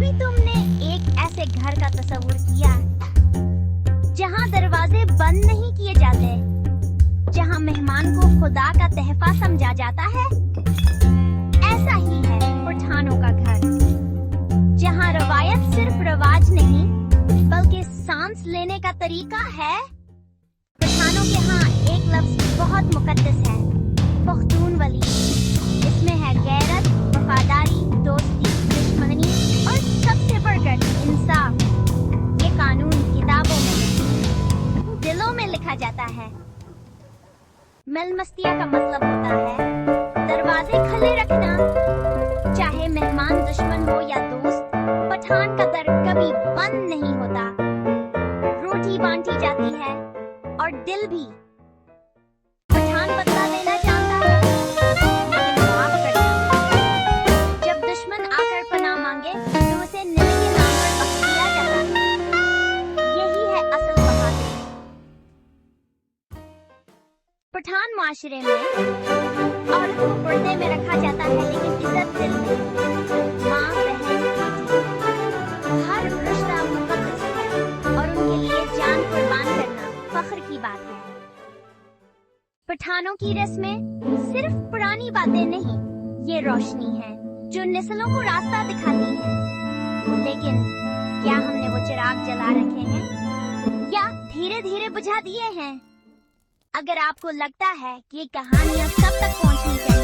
कभी तुमने एक ऐसे घर का तस्वुर किया जहां दरवाजे बंद नहीं किए जाते, जहां मेहमान को खुदा का तहफा समझा जाता है? ऐसा ही है पठानों का घर, जहां रवायत सिर्फ रवाज नहीं बल्कि सांस लेने का तरीका है। पठानों के यहाँ एक लफ्ज बहुत मुकद्दस है, पख्तून वली। इसमें है गैरत, वफादारी, दोस्ती, दुश्मनी और सबसे बढ़कर इंसाफ। ये कानून किताबों में नहीं, दिलों में लिखा जाता है। मिलमस्तिया का मतलब होता है दरवाजे खुले रखना, चाहे मेहमान दुश्मन हो या दोस्त। पठान का दर कभी बंद नहीं होता। रोटी बांटी जाती है और दिल भी। पठान बदला लेना चाहता है लेकिन माफ करता है। जब दुश्मन आकर पनाह मांगे तो उसे निबी के नाम पर बख्श दिया जाता है। यही है असल बहादुरी। पठान माशरे में औरत को पर्दे में रखा जाता है, लेकिन इज्जत दिल में। माँ, बहन, बेटी, हर रिश्ता मुकद्दस है और उनके लिए जान कुर्बान करना फख्र की बात है। पठानों की रस्में सिर्फ पुरानी बातें नहीं, ये रोशनी है जो नस्लों को रास्ता दिखाती है। लेकिन क्या हमने वो चिराग जला रखे हैं या धीरे धीरे बुझा दिए हैं? अगर आपको लगता है कि ये कहानियां सब तक पहुंचनी चाहिए